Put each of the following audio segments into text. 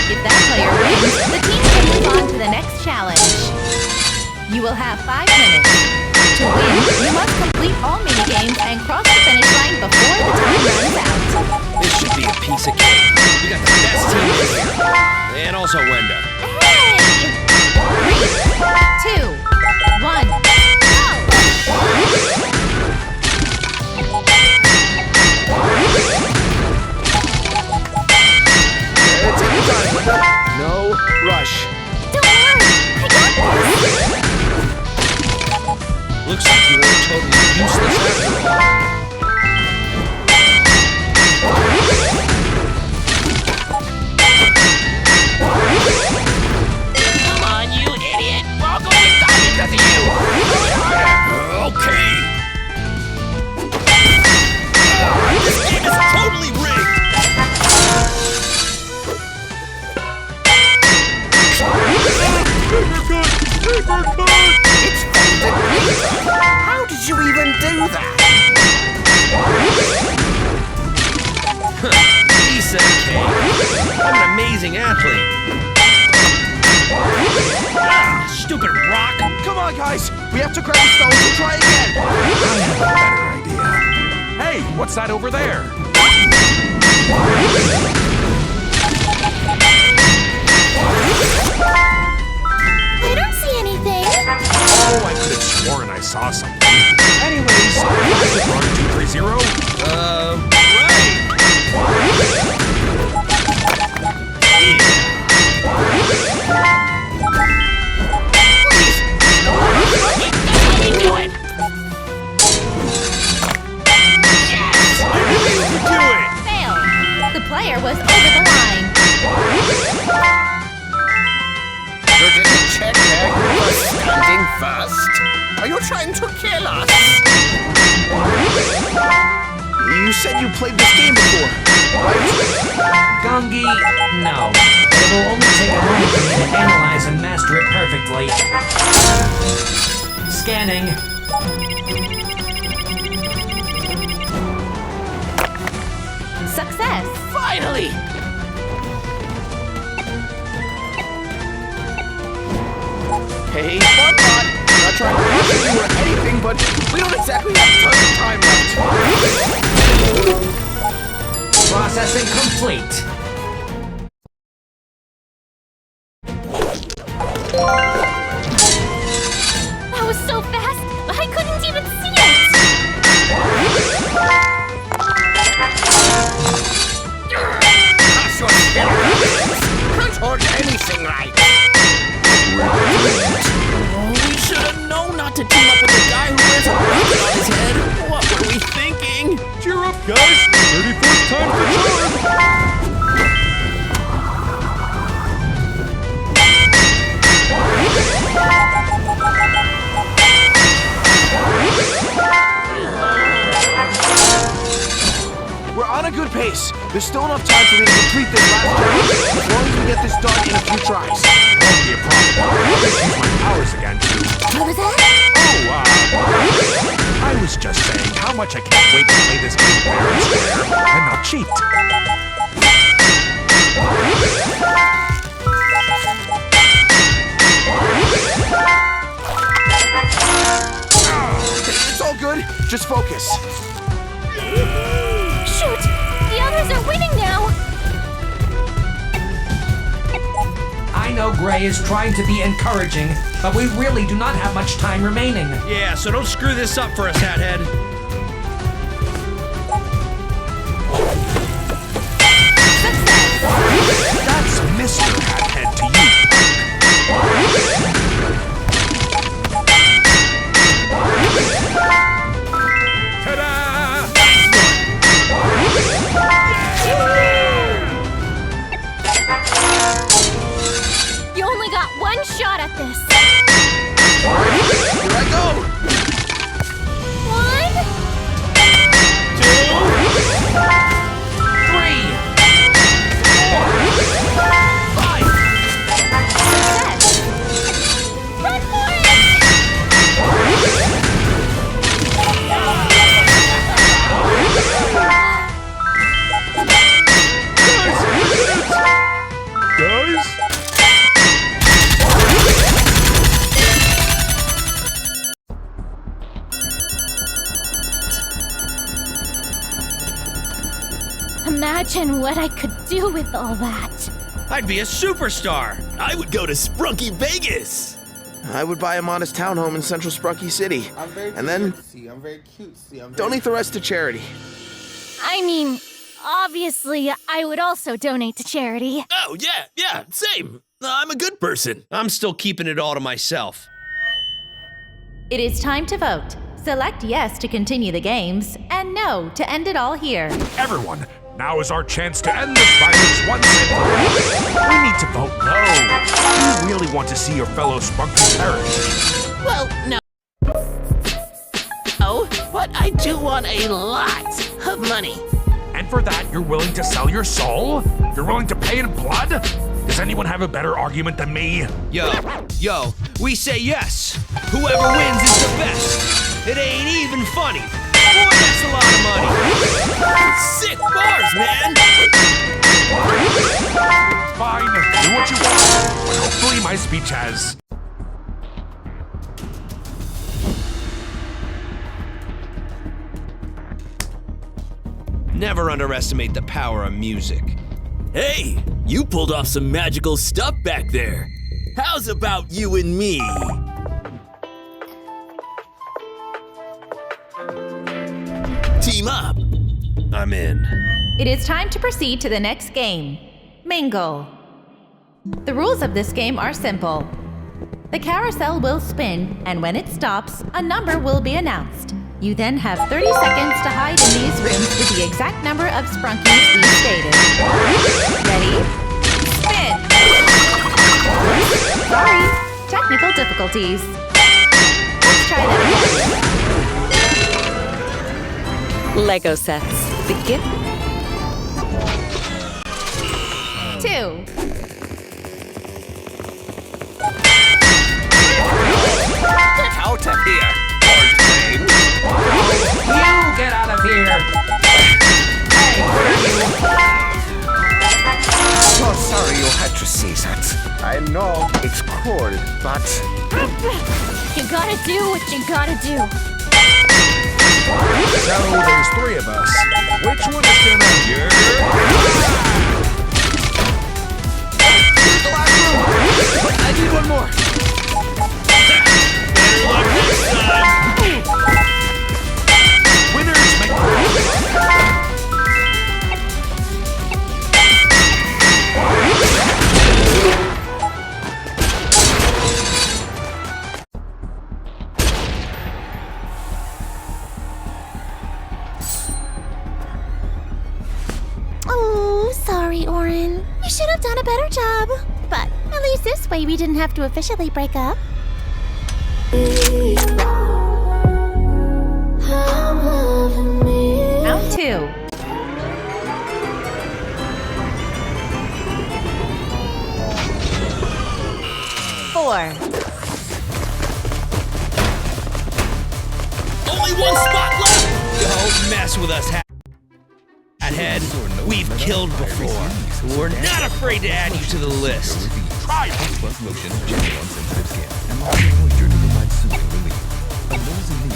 If that player wins, the team can move on to the next challenge. You will have 5 minutes. To win, you must complete all minigames and cross the finish line before the time runs out. This should be a piece of cake. We got the best team in here. And also Wenda. Hey! 3, 2, 1, go! Take your time, Wenda. No rush. Don't worry, I got this! Looks like you were totally useless after all. Come on, you idiot! We're all going to die because of you! Go harder! Okay. This game is totally rigged. It's folded paper! How did you even do that? Piece of cake. I'm an amazing athlete. Stupid rock. Come on, guys! We have to grab the stones and try again! I have a better idea. Hey, what's that over there? I don't see anything. Oh, I could have sworn I saw something. Anyways, Blacksmith 230? Right. Do it! Do it. Fail. The player was over the line. You didn't check there, you were standing first. Are you trying to kill us? You said you played this game before, right? Gongi, no. It will only take a moment for me to analyze and master it perfectly. Scanning. Success. Finally! Hey, fun bot! Not trying to pressure you or anything, but we don't exactly have tons of time left. Processing complete. That was so fast, I couldn't even see it. Cross your skeletons! Can't hold anything right! We should have known not to team up with the guy who wears a rocket on his head. What were we thinking? Cheer up, guys! 34th time's the charm! We're on a good pace. There's still enough time for me to complete this last challenge as long as we get this done in a few tries. Won't be a problem. I'll just use my powers again, too. What was that? Oh, I was just saying how much I can't wait to play this game fair and square and not cheat. It's all good. Just focus. Shoot! The others are winning now! I know Gray is trying to be encouraging, but we really do not have much time remaining. Yeah, so don't screw this up for us, Hathead. That's Mr. Hathead to you. Ta-da! You only got one shot at this. Here I go. 1, 2, 3, 4, 5. Success! Run for it! guys? Imagine what I could do with all that. I'd be a superstar. I would go to Sprunky Vegas. I would buy a modest townhome in Central Sprunky City. I'm very And then cutesy. I'm very cutesy. I'm very donate the rest to charity. I mean, obviously, I would also donate to charity. Oh, yeah, same. I'm a good person. I'm still keeping it all to myself. It is time to vote. Select yes to continue the games, and no to end it all here. Everyone, now is our chance to end this violence once and for all. We need to vote no. You really want to see your fellow Spunky perish. Well, no. Oh, but I do want a lot of money. And for that, you're willing to sell your soul? You're willing to pay in blood? Does anyone have a better argument than me? Yo, we say yes. Whoever wins is the best. It ain't even funny. Boy, that's a lot of money. Sick bars, man. Fine, do what you want. But hopefully my speech has... Never underestimate the power of music. Hey, you pulled off some magical stuff back there. How's about you and me? Team up. I'm in. It is time to proceed to the next game, Mingle. The rules of this game are simple. The carousel will spin, and when it stops, a number will be announced. You then have 30 seconds to hide in these rooms with the exact number of Sprunkies we stated. Ready? Spin! Sorry, technical difficulties. Let's try that again. Lego sets. Begin. 2. Get out of here, old thing. You get out of here! Hey, where are you? So sorry you had to see that. I know it's cold, but You gotta do what you gotta do. So there's 3 of us. Which one is gonna... here's the last room. But I need one more. Winners make the... Oh, sorry, Orin. We should have done a better job. But at least this way we didn't have to officially break up. Round 2. Only one spot left. Don't mess with us, Head. We've killed before. We're not afraid to add you to the list. Try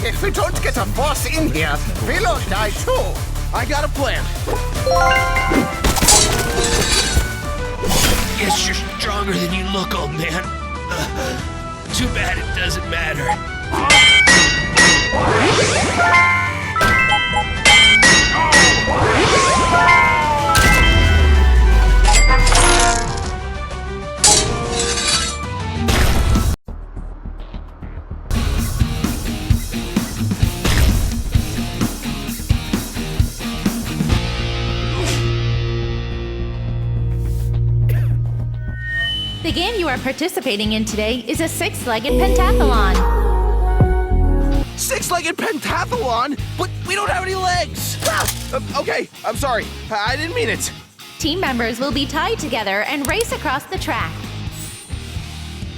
If we don't get a boss in here, we'll all die too. I got a plan. Guess you're stronger than you look, old man. Too bad it doesn't matter. The game you are participating in today is a 6-legged pentathlon. 6-legged pentathlon? But we don't have any legs! Okay, I'm sorry. I didn't mean it. Team members will be tied together and race across the track.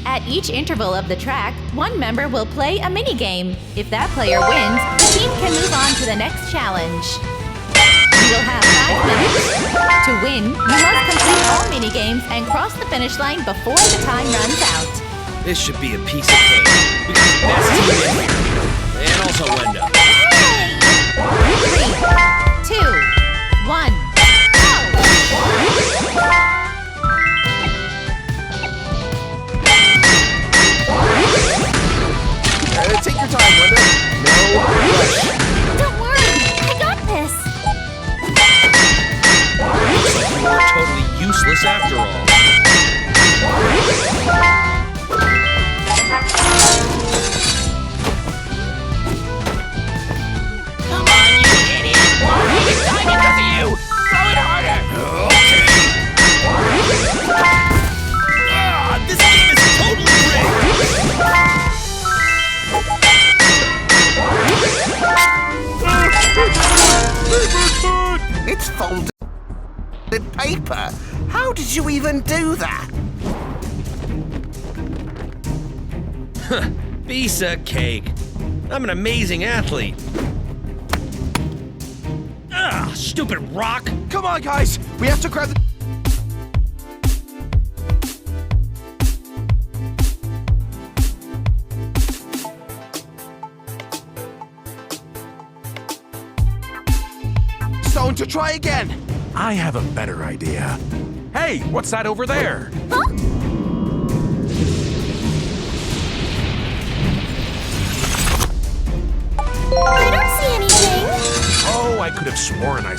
At each interval of the track, one member will play a minigame. If that player wins, the team can move on to the next challenge. You will have 5 minutes. To win, you must complete all minigames and cross the finish line before the time runs out. This should be a piece of cake. We got the best team in here. And also Wenda. Hey! 3, 2, 1, Take your time, Wenda. No rush. Don't worry, I got this. Looks like you are totally useless after all. Come on, you idiot! It's time because of you! Throw it harder! Okay. This game is totally rigged! It's folded paper. How did you even do that? Piece of cake. I'm an amazing athlete. Ah, stupid rock. Come on, guys. We have to grab the... stone to try again. I have a better idea. Hey, what's that over there? I don't see anything. Oh, I could have sworn I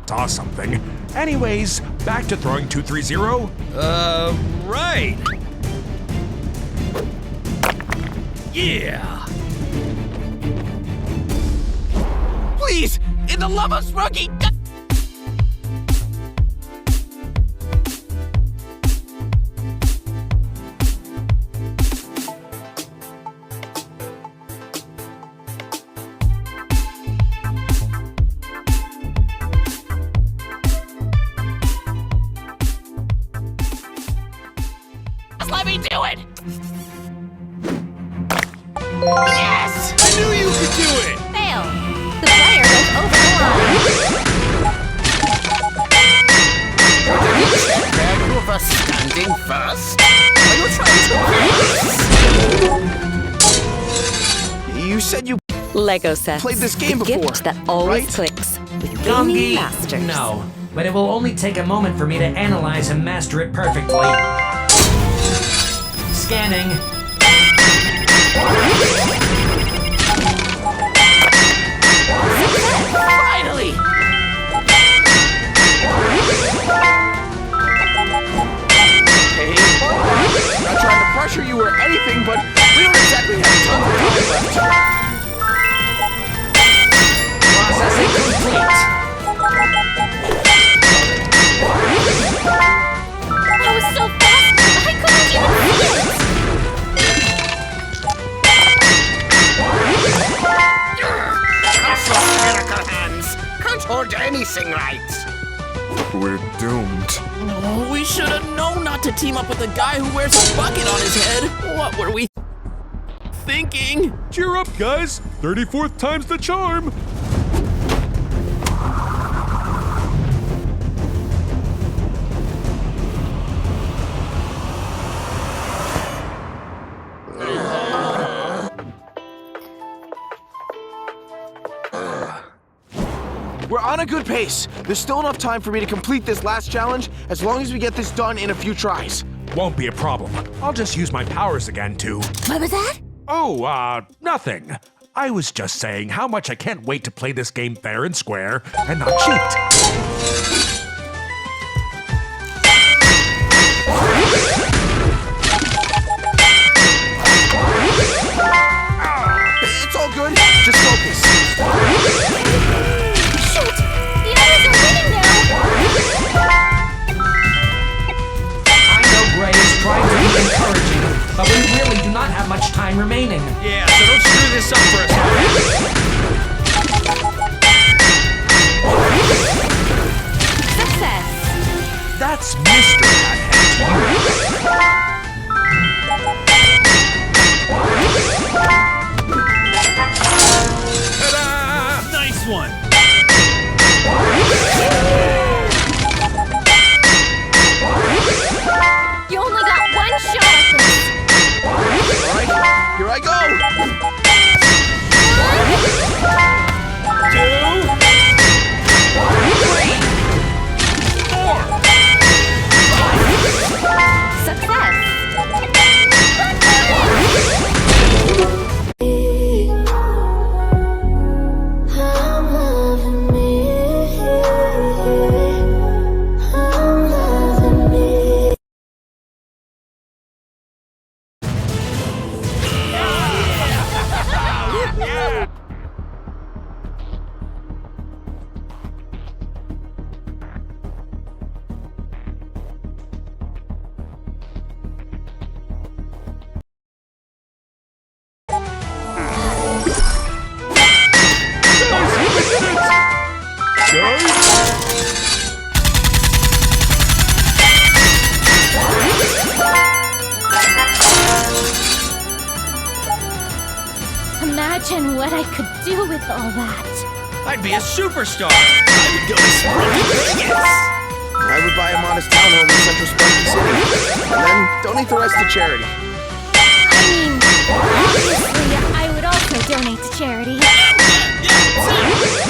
saw something. Anyways, back to throwing 230. Right. Yeah. Please, in the love of Sprunky. Let me do it! Yes! I knew you could do it. fail. The player goes over the line. Check who of us standing first? Are you trying to kill us? You said you Lego sets. played this game the before, gift that always right? clicks with gaming Gongi, masters. no. But it will only take a moment for me to analyze and master it perfectly. Scanning. Finally! Hey, not trying to pressure you or anything, but we don't exactly have tons of time left. Processing complete. That was so fast, I couldn't even see it. Cuss your miracle hands! Can't hold anything right! We're doomed. Oh, we should have known not to team up with the guy who wears a bucket on his head. What were we thinking? Cheer up, guys. 34th time's the charm. We're on a good pace. There's still enough time for me to complete this last challenge as long as we get this done in a few tries. Won't be a problem. I'll just use my powers again to... What was that? Oh, nothing. I was just saying how much I can't wait to play this game fair and square and not cheat. It's all good. Just focus. Shoot! The others are winning now! I know Gray is trying to be encouraging, but we really do not have much time remaining. Yeah, so don't screw this up for us. Success. That's Mr. Hathead. Ta-da! Nice one. Imagine what I could do with all that. I'd be a superstar. I would go to Spunky Vegas. I would buy a modest townhome in Central Spunky City, and then donate the rest to charity. I mean, obviously, I would also donate to charity. Yeah, same.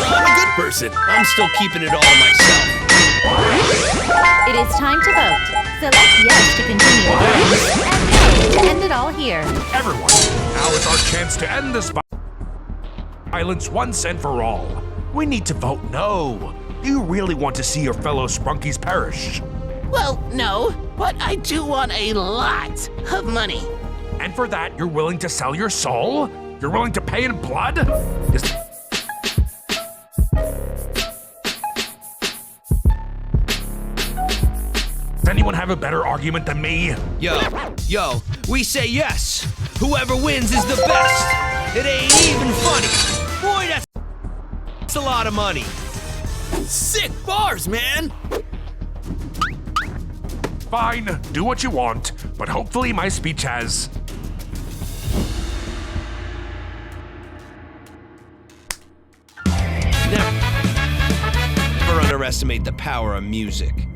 I'm a good person. I'm still keeping it all to myself. It is time to vote. Select yes to continue the game, and no to end it all here. Everyone, now is our chance to end this violence once and for all. We need to vote no. Do you really want to see your fellow Spunkies perish? Well, no, but I do want a lot of money. And for that, you're willing to sell your soul? You're willing to pay in blood? Does anyone have a better argument than me? Yo, we say yes. Whoever wins is the best. It ain't even funny. Boy, that's a lot of money. Sick bars, man. Fine, do what you want, but hopefully my speech has... Never underestimate the power of music.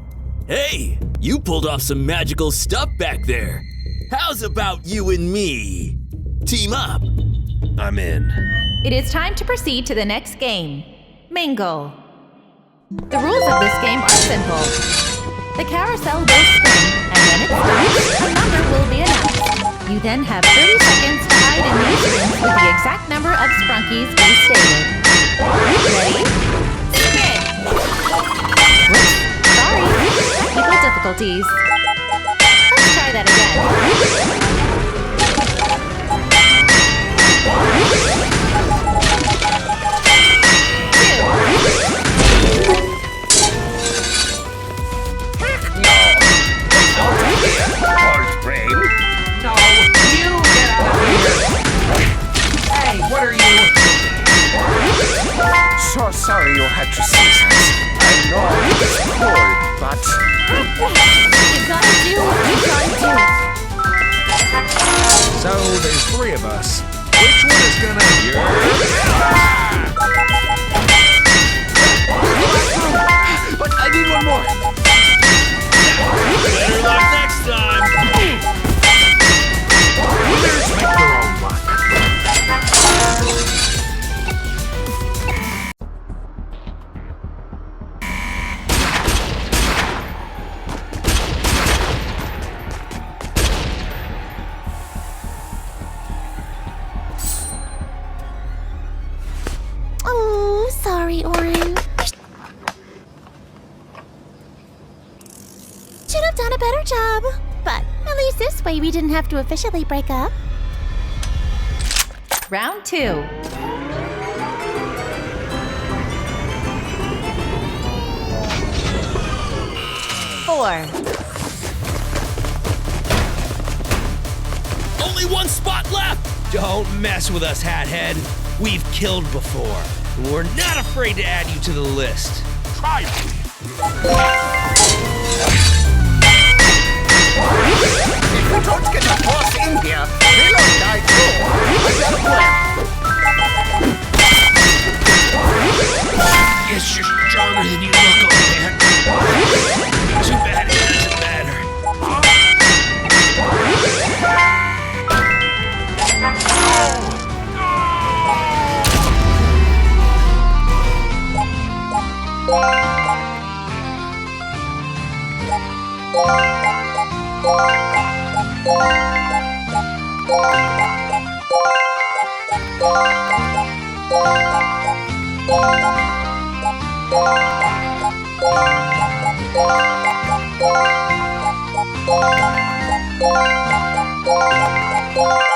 Hey, you pulled off some magical stuff back there. How's about you and me? Team up. I'm in. It is time to proceed to the next game. Mingle. The rules of this game are simple. The carousel will spin, and when it stops, a number will be announced. You then have 30 seconds to hide in these rooms with the exact number of Sprunkies we stated. Ready? Spin! Whoops, sorry, technical difficulties. Let's try that again. No, you get out of here! Hey, what are you? So sorry you had to see that. I know it's cold, but... You gotta do what you gotta do. So there's three of us. Which one is gonna... But I need one more. Better luck next time. Winners make their own luck. Oh, sorry, Orin. Should have done a better job. But at least this way we didn't have to officially break up. Round 2. Four. Only one spot left. Don't mess with us, Hathead. We've killed before. And we're not afraid to add you to the list. Try me. If we don't get a boss in here, we'll all die too. I got a plan. Guess you're stronger than you look, old man. Too bad it doesn't matter. Oh,